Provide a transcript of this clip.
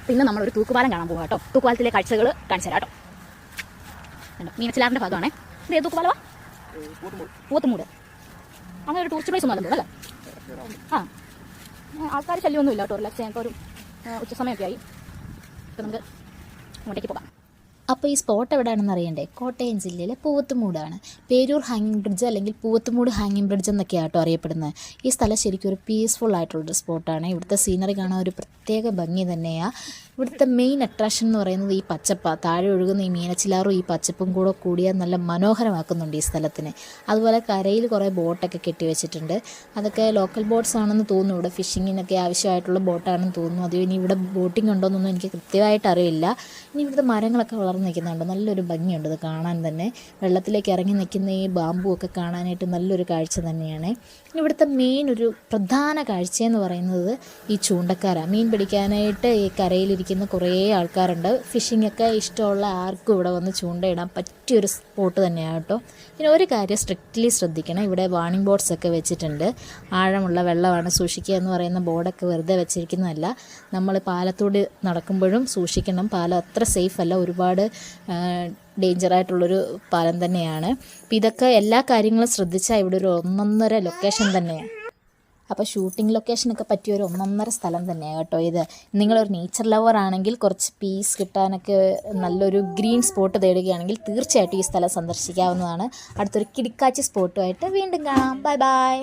അപ്പോൾ ഇന്ന് നമ്മളൊരു തൂക്കുപാലം കാണാൻ പോകാം കേട്ടോ. തൂക്കുപാലത്തിലെ കാഴ്ചകൾ കാണിച്ചു തരാം കേട്ടോ. മീനച്ചിലാറിൻ്റെ ഭാഗമാണ്. ഇത് ഏത് തൂക്കുപാലമാ? പൂവത്തുമൂട്. അങ്ങനെ ഒരു ടൂറിസ്റ്റ് പ്ലേസ് ഒന്നും അല്ലല്ലോ അല്ലേ? ആൾക്കാർ ശല്യമൊന്നും ഇല്ല കേട്ടോ. റിലാക്സ് ചെയ്യാൻ ഒരു ഉച്ച സമയമൊക്കെ ആയി. അപ്പോൾ നമുക്ക് അങ്ങോട്ടേക്ക് പോകാം. അപ്പോൾ ഈ സ്പോട്ട് എവിടെയാണെന്ന് അറിയണ്ടേ? കോട്ടയം ജില്ലയിലെ പൂവത്തുമൂടാണ്. പേരൂർ ഹാങ്ങിങ് ബ്രിഡ്ജ് അല്ലെങ്കിൽ പൂവത്തുമൂട് ഹാങ്ങിങ് ബ്രിഡ്ജ് എന്നൊക്കെയാണ് കേട്ടോ അറിയപ്പെടുന്നത്. ഈ സ്ഥലം ശരിക്കും ഒരു പീസ്ഫുൾ ആയിട്ടുള്ളൊരു സ്പോട്ടാണ്. ഇവിടുത്തെ സീനറി കാണാൻ ഒരു പ്രത്യേക ഭംഗി തന്നെയാണ്. ഇവിടുത്തെ മെയിൻ അട്രാക്ഷൻ എന്ന് പറയുന്നത് ഈ പച്ചപ്പ, താഴെ ഒഴുകുന്ന ഈ മീനച്ചിലാറും ഈ പച്ചപ്പും കൂടെ കൂടിയാൽ നല്ല മനോഹരമാക്കുന്നുണ്ട് ഈ സ്ഥലത്തിന്. അതുപോലെ കരയിൽ കുറേ ബോട്ടൊക്കെ കെട്ടിവെച്ചിട്ടുണ്ട്. അതൊക്കെ ലോക്കൽ ബോട്ട്സ് ആണെന്ന് തോന്നുന്നു. ഇവിടെ ഫിഷിങ്ങിനൊക്കെ ആവശ്യമായിട്ടുള്ള ബോട്ടാണെന്ന് തോന്നുന്നു. അത് ഇനി ഇവിടെ ബോട്ടിംഗ് ഉണ്ടോയെന്നൊന്നും എനിക്ക് കൃത്യമായിട്ട് അറിയില്ല. ഇനി ഇവിടുത്തെ മരങ്ങളൊക്കെ വളർന്ന് നിൽക്കുന്നുണ്ട്. നല്ലൊരു ഭംഗിയുണ്ട് ഇത് കാണാൻ തന്നെ. വെള്ളത്തിലേക്ക് ഇറങ്ങി നിൽക്കുന്ന ഈ ബാമ്പു ഒക്കെ കാണാനായിട്ട് നല്ലൊരു കാഴ്ച തന്നെയാണ്. ഇവിടുത്തെ മെയിൻ ഒരു പ്രധാന കാഴ്ചയെന്ന് പറയുന്നത് ഈ ചൂണ്ടക്കാരാണ്. മീൻ പിടിക്കാനായിട്ട് ഈ കരയിലിരിക്കുന്ന കുറേ ആൾക്കാരുണ്ട്. ഫിഷിങ്ങൊക്കെ ഇഷ്ടമുള്ള ആർക്കും ഇവിടെ വന്ന് ചൂണ്ടയിടാൻ പറ്റിയൊരു സ്പോട്ട് തന്നെയാണ് കേട്ടോ. പിന്നെ ഒരു കാര്യം സ്ട്രിക്റ്റ്ലി ശ്രദ്ധിക്കണം. ഇവിടെ വാർണിംഗ് ബോർഡ്സ് ഒക്കെ വെച്ചിട്ടുണ്ട്. ആഴമുള്ള വെള്ളമാണ് സൂക്ഷിക്കുക എന്ന് പറയുന്ന ബോർഡൊക്കെ വെറുതെ വെച്ചിരിക്കുന്നതല്ല. നമ്മൾ പാലത്തൂടെ നടക്കുമ്പോഴും സൂക്ഷിക്കണം. പാലം അത്ര സേഫ് അല്ല. ഒരുപാട് ഡേഞ്ചറായിട്ടുള്ളൊരു പാലം തന്നെയാണ്. അപ്പം ഇതൊക്കെ എല്ലാ കാര്യങ്ങളും ശ്രദ്ധിച്ചാൽ ഇവിടെ ഒരു ഒന്നൊന്നര ലൊക്കേഷൻ തന്നെയാണ്. അപ്പോൾ ഷൂട്ടിംഗ് ലൊക്കേഷനൊക്കെ പറ്റിയ ഒരു ഒന്നൊന്നര സ്ഥലം തന്നെയാണ് കേട്ടോ ഇത്. നിങ്ങളൊരു നേച്ചർ ലവർ ആണെങ്കിൽ, കുറച്ച് പീസ് കിട്ടാനൊക്കെ നല്ലൊരു ഗ്രീൻ സ്പോട്ട് തേടുകയാണെങ്കിൽ തീർച്ചയായിട്ടും ഈ സ്ഥലം സന്ദർശിക്കാവുന്നതാണ്. അടുത്തൊരു കിടക്കാച്ചി സ്പോട്ടുമായിട്ട് വീണ്ടും കാണാം. Bye bye.